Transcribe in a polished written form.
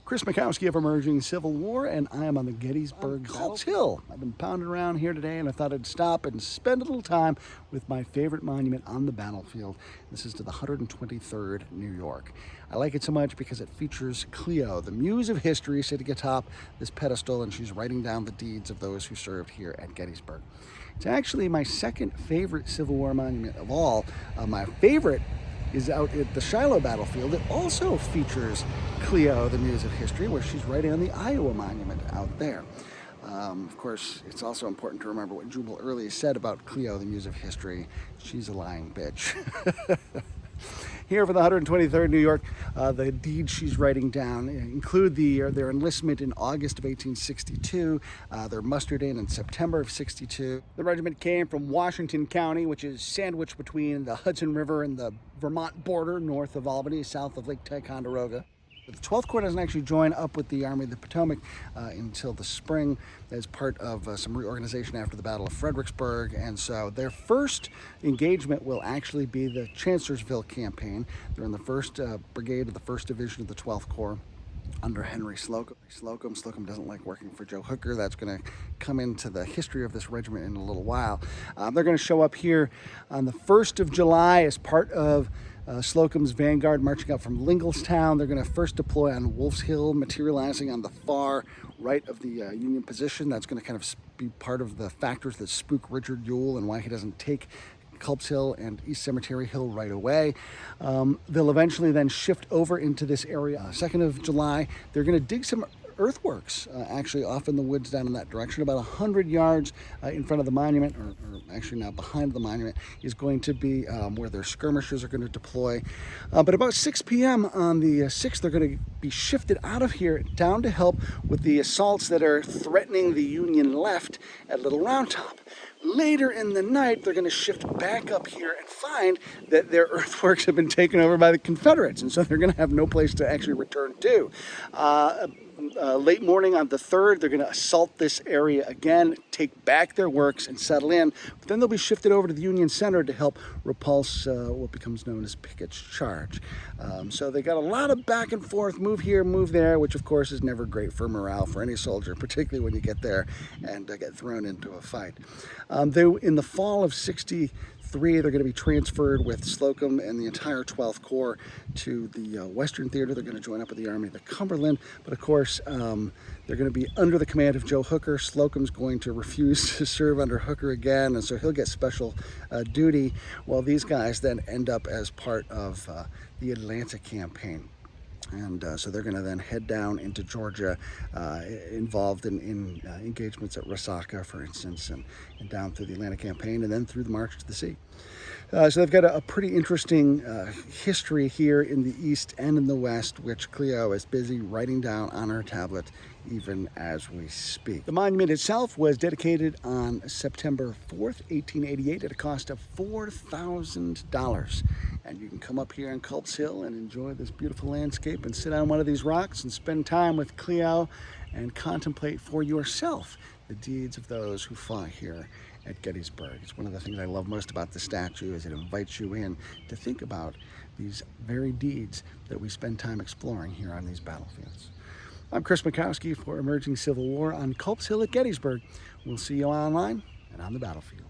Chris Mackowski of Emerging Civil War, and I am on the Gettysburg Culp Hill. I've been pounding around here today, and I thought I'd stop and spend a little time with my favorite monument on the battlefield. This is to the 123rd New York. I like it so much because it features Clio, the muse of history, sitting atop this pedestal, and she's writing down the deeds of those who served here at Gettysburg. It's actually my second favorite Civil War monument of all. My favorite is out at the Shiloh battlefield. It also features Clio, the muse of history, where she's writing on the Iowa monument out there. Of course, it's also important to remember what Jubal earlier said about Clio, the muse of history. She's a lying bitch. Here for the 123rd New York, the deeds she's writing down include their enlistment in August of 1862, their mustered in September of 62. The regiment came from Washington County, which is sandwiched between the Hudson River and the Vermont border, north of Albany, south of Lake Ticonderoga. The 12th Corps doesn't actually join up with the Army of the Potomac until the spring as part of some reorganization after the Battle of Fredericksburg. And so their first engagement will actually be the Chancellorsville campaign. They're in the 1st Brigade of the 1st Division of the 12th Corps under Henry Slocum. Slocum doesn't like working for Joe Hooker. That's going to come into the history of this regiment in a little while. They're going to show up here on the 1st of July as part of Slocum's vanguard marching up from Linglestown. They're going to first deploy on Wolf's Hill, materializing on the far right of the Union position. That's going to kind of be part of the factors that spook Richard Ewell and why he doesn't take Culp's Hill and East Cemetery Hill right away. They'll eventually then shift over into this area. 2nd of July, they're going to dig some earthworks actually off in the woods down in that direction. About 100 yards in front of the monument, or actually now behind the monument, is going to be where their skirmishers are going to deploy. But about 6 p.m. on the 6th, they're going to be shifted out of here down to help with the assaults that are threatening the Union left at Little Round Top. Later in the night, they're going to shift back up here and find that their earthworks have been taken over by the Confederates, and so they're going to have no place to actually return to. Late morning on the 3rd, they're going to assault this area again, take back their works and settle in, but then they'll be shifted over to the Union Center to help repulse what becomes known as Pickett's charge. So they got a lot of back and forth, move here, move there, which of course is never great for morale for any soldier, particularly when you get there and get thrown into a fight. In the fall of 63, they're going to be transferred with Slocum and the entire 12th Corps to the Western Theater. They're going to join up with the Army of the Cumberland, but of course they're going to be under the command of Joe Hooker. Slocum's going to refuse to serve under Hooker again, and so he'll get special duty, while these guys then end up as part of the Atlanta campaign. And so they're going to then head down into Georgia, involved in engagements at Resaca, for instance, and down through the Atlanta campaign, and then through the March to the Sea. So they've got a pretty interesting history here in the East and in the West, which Clio is busy writing down on her tablet even as we speak. The monument itself was dedicated on September 4th, 1888 at a cost of $4,000. And you can come up here on Culp's Hill and enjoy this beautiful landscape and sit on one of these rocks and spend time with Clio and contemplate for yourself the deeds of those who fought here at Gettysburg. It's one of the things I love most about the statue, is it invites you in to think about these very deeds that we spend time exploring here on these battlefields. I'm Chris Mackowski for Emerging Civil War on Culp's Hill at Gettysburg. We'll see you online and on the battlefield.